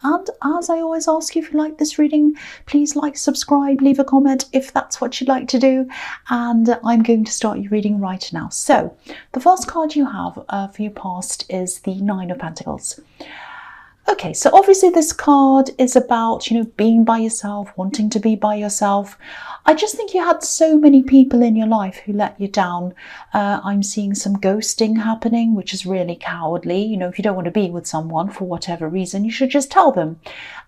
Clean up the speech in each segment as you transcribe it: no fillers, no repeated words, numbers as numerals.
And as I always ask you, if you like this reading, please like, subscribe, leave a comment if that's what you'd like to do. And I'm going to start your reading right now. So the first card you have for your past is the Nine of Pentacles. Okay, so obviously this card is about, being by yourself, wanting to be by yourself. I just think you had so many people in your life who let you down. I'm seeing some ghosting happening, which is really cowardly. If you don't want to be with someone for whatever reason, you should just tell them.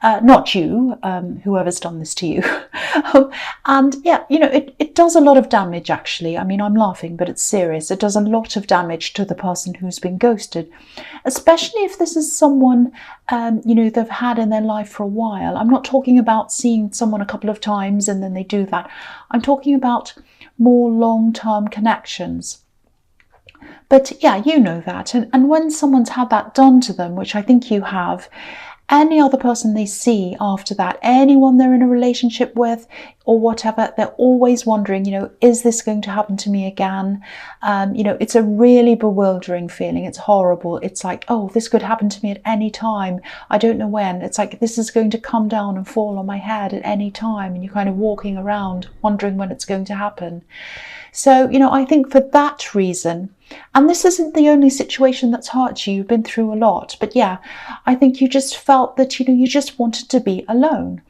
Not you, whoever's done this to you. And yeah, it does a lot of damage, actually. I mean, I'm laughing, but it's serious. It does a lot of damage to the person who's been ghosted, especially if this is someone they've had in their life for a while. I'm not talking about seeing someone a couple of times and then they do that. I'm talking about more long-term connections. But yeah, you know that. And when someone's had that done to them, which I think you have, any other person they see after that, anyone they're in a relationship with or whatever, they're always wondering, is this going to happen to me again? It's a really bewildering feeling. It's horrible. It's like, oh, this could happen to me at any time. I don't know when. It's like this is going to come down and fall on my head at any time. And you're kind of walking around wondering when it's going to happen. So, I think for that reason, and this isn't the only situation that's hurt you, you've been through a lot, but yeah, I think you just felt that, you just wanted to be alone.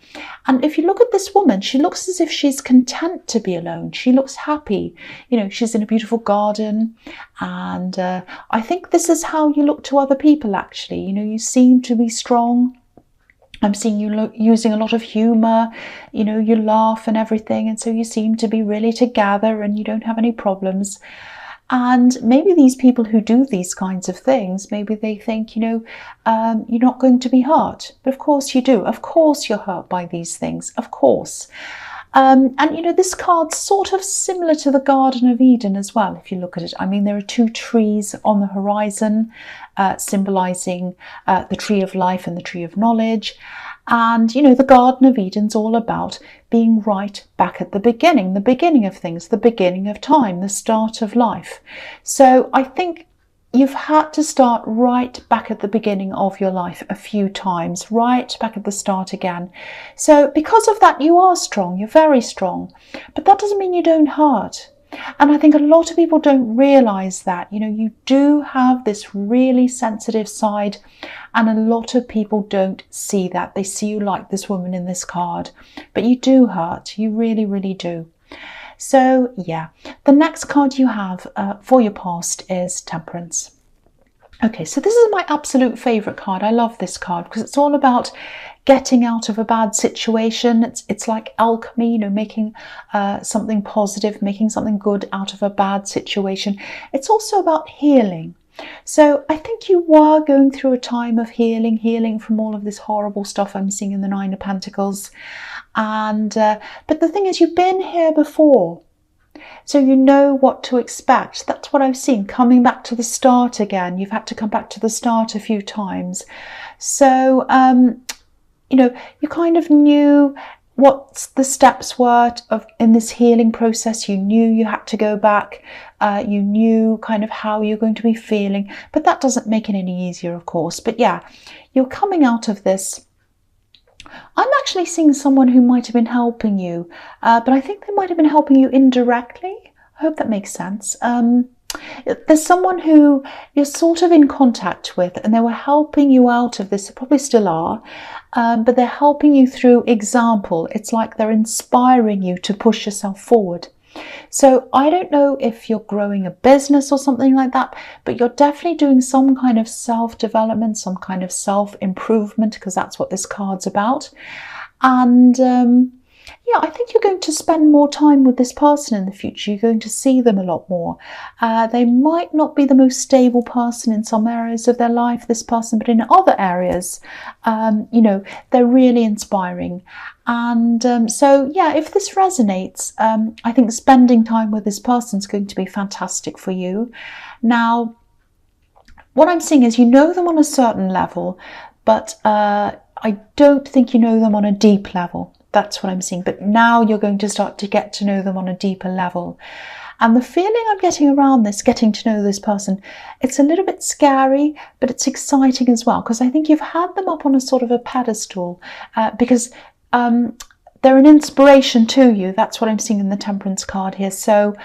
And if you look at this woman, she looks as if she's content to be alone. She looks happy. She's in a beautiful garden. And I think this is how you look to other people, actually. You seem to be strong. I'm seeing you using a lot of humour, you laugh and everything. And so you seem to be really together and you don't have any problems. And maybe these people who do these kinds of things, maybe they think, you're not going to be hurt. But of course you do. Of course you're hurt by these things. Of course. This card's sort of similar to the Garden of Eden as well, if you look at it. I mean, there are two trees on the horizon, symbolising the tree of life and the tree of knowledge. And, the Garden of Eden's all about being right back at the beginning of things, the beginning of time, the start of life. So I think you've had to start right back at the beginning of your life a few times, right back at the start again. So because of that, you are strong, you're very strong, but that doesn't mean you don't hurt. And I think a lot of people don't realise that, you do have this really sensitive side, and a lot of people don't see that. They see you like this woman in this card, but you do hurt. You really, really do. So yeah, the next card you have for your past is Temperance. Okay, so this is my absolute favourite card. I love this card because it's all about getting out of a bad situation. It's like alchemy, making something positive, making something good out of a bad situation. It's also about healing. So I think you were going through a time of healing from all of this horrible stuff I'm seeing in the Nine of Pentacles. And but the thing is, you've been here before. So you know what to expect. That's what I've seen. Coming back to the start again. You've had to come back to the start a few times. So, you kind of knew what the steps were in this healing process. You knew you had to go back. You knew kind of how you're going to be feeling. But that doesn't make it any easier, of course. But yeah, you're coming out of this. I'm actually seeing someone who might have been helping you, but I think they might have been helping you indirectly. I hope that makes sense. There's someone who you're sort of in contact with, and they were helping you out of this. They probably still are, but they're helping you through example. It's like they're inspiring you to push yourself forward. So I don't know if you're growing a business or something like that, but you're definitely doing some kind of self-development, some kind of self-improvement, because that's what this card's about. And yeah, I think you're going to spend more time with this person in the future. You're going to see them a lot more. They might not be the most stable person in some areas of their life, this person, but in other areas, they're really inspiring. And so, yeah, if this resonates, I think spending time with this person is going to be fantastic for you. Now, what I'm seeing is you know them on a certain level, but I don't think you know them on a deep level. That's what I'm seeing. But now you're going to start to get to know them on a deeper level. And the feeling I'm getting around this, getting to know this person, it's a little bit scary, but it's exciting as well, because I think you've had them up on a sort of a pedestal, because they're an inspiration to you. That's what I'm seeing in the Temperance card here. So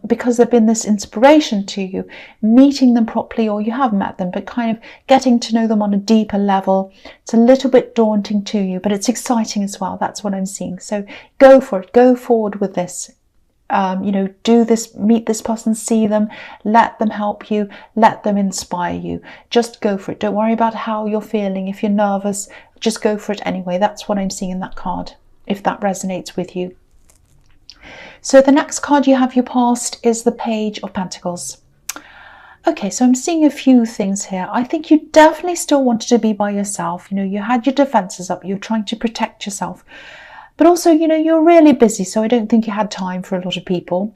because they've been this inspiration to you, meeting them properly, or you have met them, but kind of getting to know them on a deeper level, it's a little bit daunting to you, but it's exciting as well. That's what I'm seeing. So go for it. Go forward with this. You know, do this, meet this person, see them, let them help you, let them inspire you. Just go for it. Don't worry about how you're feeling. If you're nervous, just go for it anyway. That's what I'm seeing in that card, if that resonates with you. So the next card you have your past is the Page of Pentacles. Okay, so I'm seeing a few things here. I think you definitely still wanted to be by yourself. You know, you had your defenses up. You're trying to protect yourself. But also, you know, you're really busy, so I don't think you had time for a lot of people.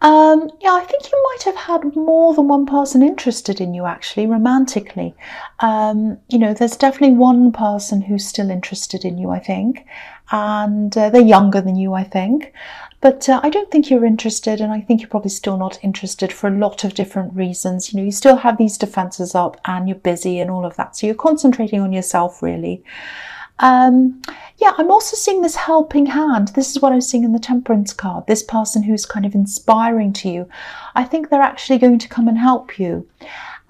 Yeah, I think you might have had more than one person interested in you, actually, romantically. You know, there's definitely one person who's still interested in you, I think. And they're younger than you, I think. But I don't think you're interested, and I think you're probably still not interested for a lot of different reasons. You know, you still have these defenses up and you're busy and all of that. So you're concentrating on yourself, really. Yeah, I'm also seeing this helping hand. This is what I'm seeing in the Temperance card. This person who's kind of inspiring to you. I think they're actually going to come and help you.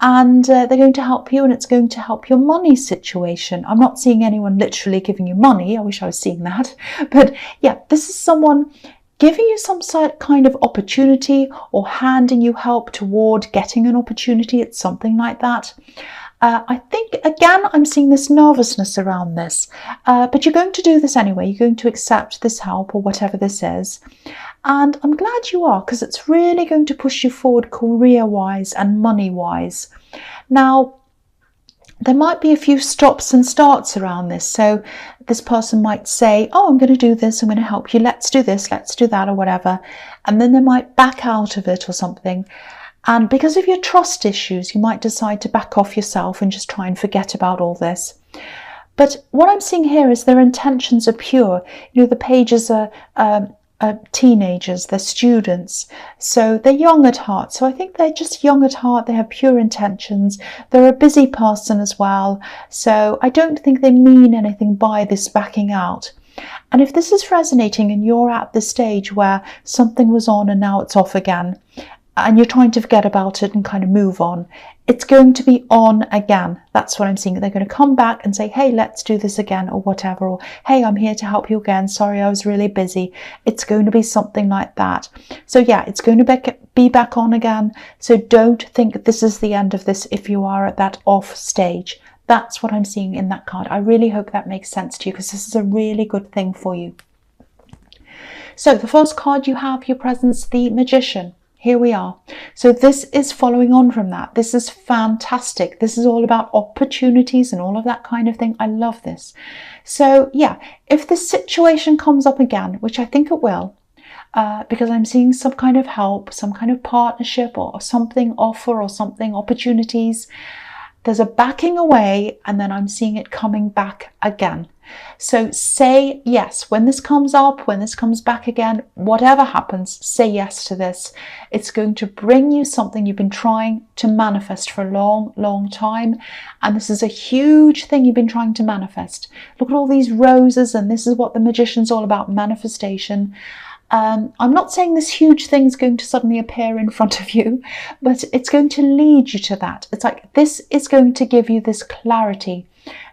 And they're going to help you, and it's going to help your money situation. I'm not seeing anyone literally giving you money. I wish I was seeing that. But yeah, this is someone giving you some kind of opportunity or handing you help toward getting an opportunity. It's something like that. I think, again, I'm seeing this nervousness around this, but you're going to do this anyway. You're going to accept this help or whatever this is. And I'm glad you are, because it's really going to push you forward career-wise and money-wise. Now, there might be a few stops and starts around this. So this person might say, oh, I'm going to do this. I'm going to help you. Let's do this. Let's do that, or whatever. And then they might back out of it or something. And because of your trust issues, you might decide to back off yourself and just try and forget about all this. But what I'm seeing here is their intentions are pure. You know, the pages are teenagers, they're students, so they're young at heart. So I think they're just young at heart. They have pure intentions. They're a busy person as well. So I don't think they mean anything by this backing out. And if this is resonating and you're at the stage where something was on and now it's off again, and you're trying to forget about it and kind of move on, it's going to be on again. That's what I'm seeing. They're going to come back and say, hey, let's do this again, or whatever, or hey, I'm here to help you again. Sorry, I was really busy. It's going to be something like that. So yeah, it's going to be back on again. So don't think this is the end of this if you are at that off stage. That's what I'm seeing in that card. I really hope that makes sense to you, because this is a really good thing for you. So the first card you have, your presence, the Magician. Here we are. So this is following on from that. This is fantastic. This is all about opportunities and all of that kind of thing. I love this. So yeah, if this situation comes up again, which I think it will, because I'm seeing some kind of help, some kind of partnership or something offer or something, opportunities, there's a backing away and then I'm seeing it coming back again. So say yes when this comes up, when this comes back again, whatever happens, say yes to this. It's going to bring you something you've been trying to manifest for a long, long time. And this is a huge thing you've been trying to manifest. Look at all these roses, and this is what the Magician's all about, manifestation. I'm not saying this huge thing is going to suddenly appear in front of you, but it's going to lead you to that. It's like this is going to give you this clarity.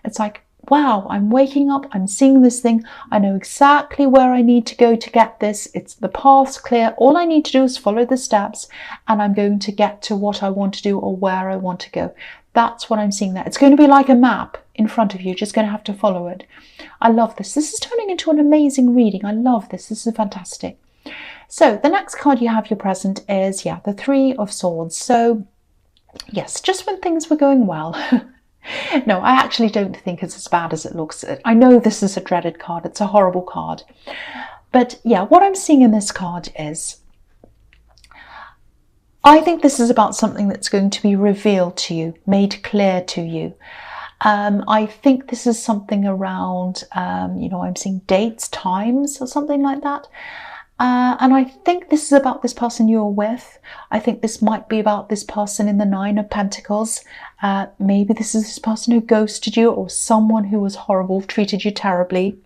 It's like, wow, I'm waking up, I'm seeing this thing, I know exactly where I need to go to get this, it's the path's clear, all I need to do is follow the steps and I'm going to get to what I want to do or where I want to go. That's what I'm seeing there. It's going to be like a map in front of you, you're just going to have to follow it. I love this. This is turning into an amazing reading. I love this. This is fantastic. So the next card you have your present is, yeah, the Three of Swords. So yes, just when things were going well. No, I actually don't think it's as bad as it looks. I know this is a dreaded card. It's a horrible card. But yeah, what I'm seeing in this card is, I think this is about something that's going to be revealed to you, made clear to you. I think this is something around, you know, I'm seeing dates, times or something like that. And I think this is about this person you're with. I think this might be about this person in the Nine of Pentacles. Maybe this is this person who ghosted you, or someone who was horrible, treated you terribly.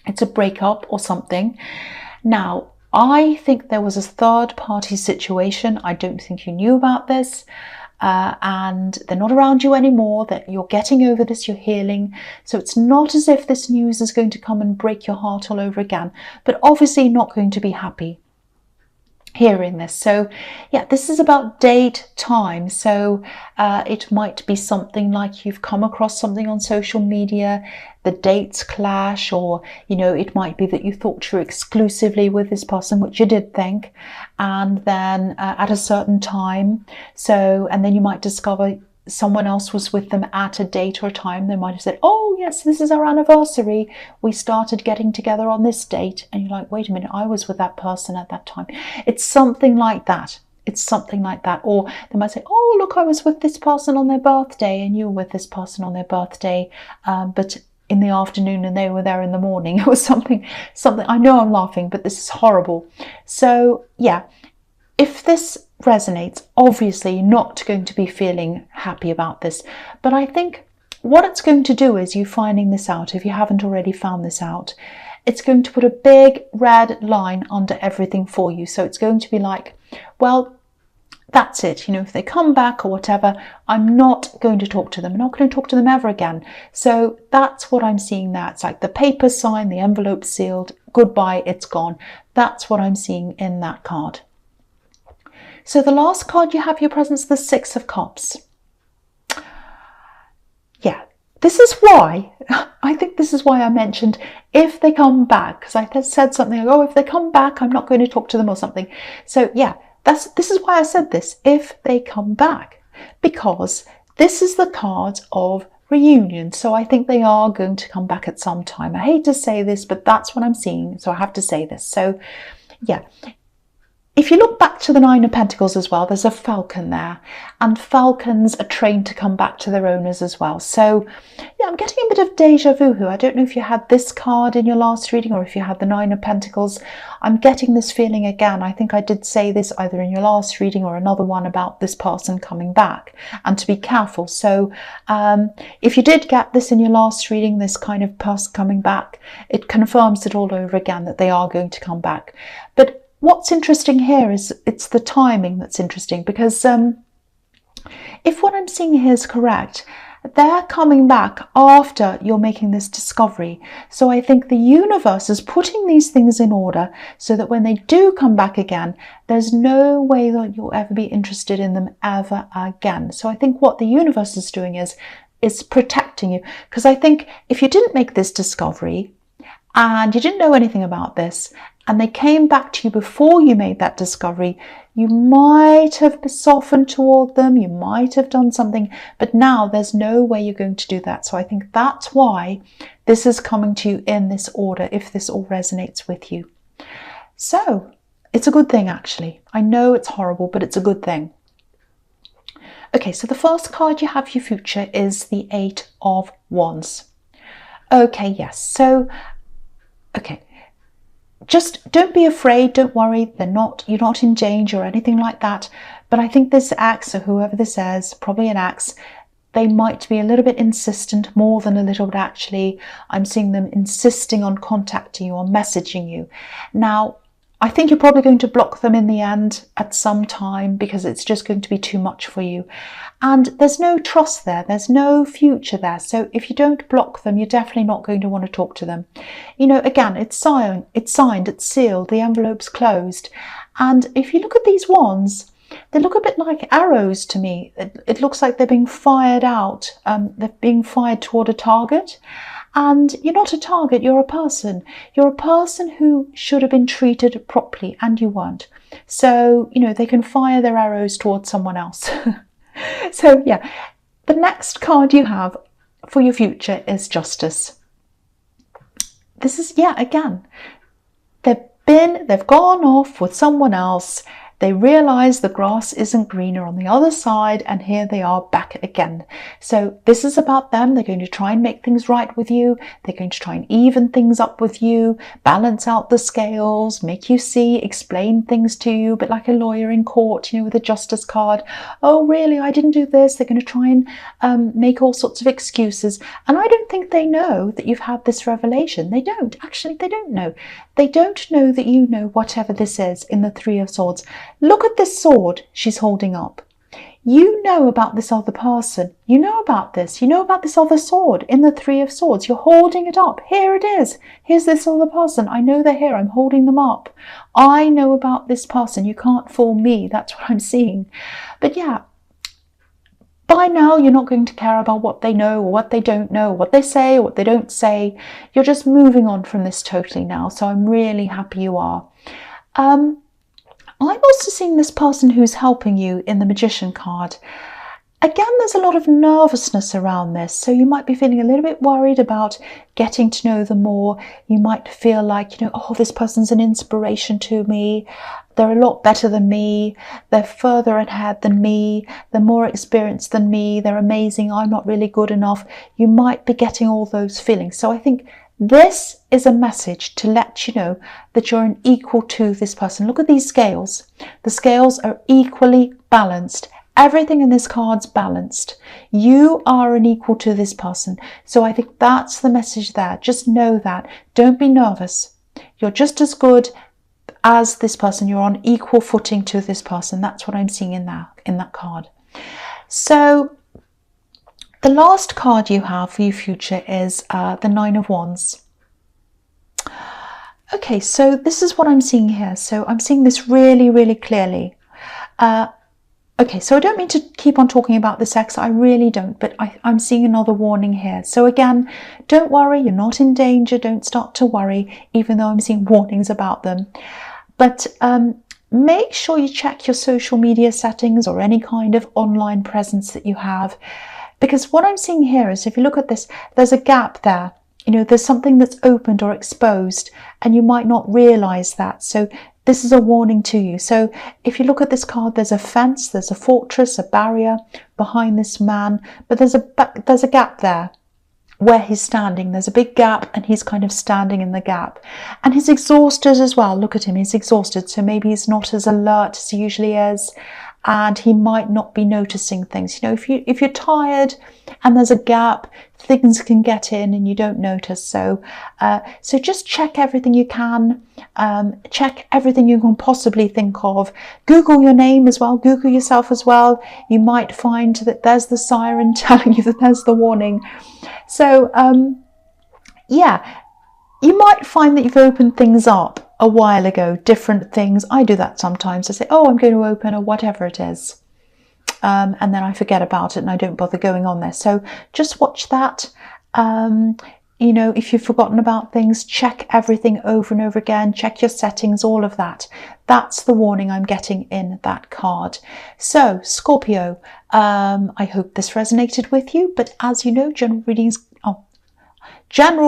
It's a breakup or something. Now, I think there was a third party situation. I don't think you knew about this. And they're not around you anymore, that you're getting over this, you're healing. So it's not as if this news is going to come and break your heart all over again, but obviously not going to be happy hearing this. So yeah, this is about date, time. So it might be something like you've come across something on social media, the dates clash, or it might be that you thought you were exclusively with this person, which you did think, and then at a certain time, and then you might discover someone else was with them at a date or a time. They might have said, oh yes, this is our anniversary, we started getting together on this date, and you're like, wait a minute, I was with that person at that time. It's something like that. It's something like that. Or they might say, oh look, I was with this person on their birthday, and you were with this person on their birthday, but in the afternoon, and they were there in the morning. It was something. I know I'm laughing, but this is horrible. So yeah, if this resonates, obviously you're not going to be feeling happy about this. But I think what it's going to do is, you finding this out, if you haven't already found this out, it's going to put a big red line under everything for you. So it's going to be like, well, that's it. If they come back or whatever, I'm not going to talk to them. I'm not going to talk to them ever again. So that's what I'm seeing there. It's like the paper signed, the envelope sealed, goodbye, it's gone. That's what I'm seeing in that card. So the last card you have, your presence, the Six of Cups. Yeah, this is why, I think this is why I mentioned if they come back, because I said something like, oh, if they come back, I'm not going to talk to them or something. So yeah, this is why I said this, if they come back, because this is the card of reunion. So I think they are going to come back at some time. I hate to say this, but that's what I'm seeing. So I have to say this. So yeah. If you look back to the Nine of Pentacles as well, there's a falcon there, and falcons are trained to come back to their owners as well. So yeah, I'm getting a bit of deja vu here. I don't know if you had this card in your last reading or if you had the Nine of Pentacles. I'm getting this feeling again. I think I did say this either in your last reading or another one about this person coming back, and to be careful. So if you did get this in your last reading, this kind of person coming back, it confirms it all over again that they are going to come back. But what's interesting here is it's the timing that's interesting, because if what I'm seeing here is correct, they're coming back after you're making this discovery. So I think the universe is putting these things in order so that when they do come back again, there's no way that you'll ever be interested in them ever again. So I think what the universe is doing is protecting you, because I think if you didn't make this discovery and you didn't know anything about this, and they came back to you before you made that discovery, you might have softened toward them, you might have done something, but now there's no way you're going to do that. So I think that's why this is coming to you in this order, if this all resonates with you. So it's a good thing, actually. I know it's horrible, but it's a good thing. Okay, so the first card you have for your future is the Eight of Wands. Okay, yes, so, okay. Just don't be afraid, don't worry, you're not in danger or anything like that. But I think this ex, or whoever this is, probably an ex, they might be a little bit insistent, more than a little bit actually. I'm seeing them insisting on contacting you or messaging you. Now, I think you're probably going to block them in the end at some time, because it's just going to be too much for you. And there's no trust there, there's no future there. So if you don't block them, you're definitely not going to want to talk to them. Again, it's signed, it's sealed, the envelope's closed. And if you look at these wands, they look a bit like arrows to me. It looks like they're being fired out, they're being fired toward a target. And you're not a target, you're a person. You're a person who should have been treated properly, and you weren't. So, they can fire their arrows towards someone else. So, yeah, the next card you have for your future is Justice. This is, yeah, again, they've gone off with someone else. They realize the grass isn't greener on the other side, and here they are back again. So this is about them. They're going to try and make things right with you. They're going to try and even things up with you, balance out the scales, make you see, explain things to you, a bit like a lawyer in court, with a justice card. Oh, really? I didn't do this. They're going to try and make all sorts of excuses. And I don't think they know that you've had this revelation. They don't. Actually, they don't know. They don't know that you know whatever this is in the Three of Swords. Look at this sword she's holding up. You know about this other person. You know about this. You know about this other sword in the Three of Swords. You're holding it up. Here it is. Here's this other person. I know they're here. I'm holding them up. I know about this person. You can't fool me. That's what I'm seeing. But yeah, by now you're not going to care about what they know or what they don't know, what they say or what they don't say. You're just moving on from this totally now. So I'm really happy you are. I'm also seeing this person who's helping you in the Magician card. Again, there's a lot of nervousness around this. So you might be feeling a little bit worried about getting to know them more. You might feel like, oh, this person's an inspiration to me. They're a lot better than me. They're further ahead than me. They're more experienced than me. They're amazing. I'm not really good enough. You might be getting all those feelings. So I think this is a message to let you know that you're an equal to this person. Look at these scales. The scales are equally balanced. Everything in this card's balanced. You are an equal to this person. So I think that's the message there. Just know that. Don't be nervous. You're just as good as this person. You're on equal footing to this person. That's what I'm seeing in that card. So the last card you have for your future is the Nine of Wands. Okay, so this is what I'm seeing here. So I'm seeing this really, really clearly. Okay, so I don't mean to keep on talking about this ex. I really don't, but I'm seeing another warning here. So again, don't worry. You're not in danger. Don't start to worry, even though I'm seeing warnings about them. But make sure you check your social media settings or any kind of online presence that you have. Because what I'm seeing here is, if you look at this, there's a gap there. There's something that's opened or exposed, and you might not realize that. So this is a warning to you. So if you look at this card, there's a fence, there's a fortress, a barrier behind this man, but there's a gap there where he's standing. There's a big gap, and he's kind of standing in the gap. And he's exhausted as well. Look at him, he's exhausted. So maybe he's not as alert as he usually is. And he might not be noticing things. If you're tired and there's a gap, things can get in and you don't notice. So just check everything you can. Check everything you can possibly think of. Google your name as well. Google yourself as well. You might find that there's the siren telling you that there's the warning. So yeah, you might find that you've opened things up a while ago, different things. I do that sometimes. I say, oh, I'm going to open or whatever it is. And then I forget about it and I don't bother going on there. So just watch that. If you've forgotten about things, check everything over and over again. Check your settings, all of that. That's the warning I'm getting in that card. So Scorpio, I hope this resonated with you. But as you know, general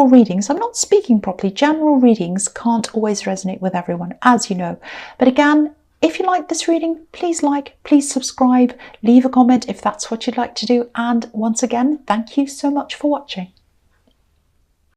readings, I'm not speaking properly, general readings can't always resonate with everyone, as you know. But again, if you like this reading, please please subscribe, leave a comment if that's what you'd like to do. And once again, thank you so much for watching.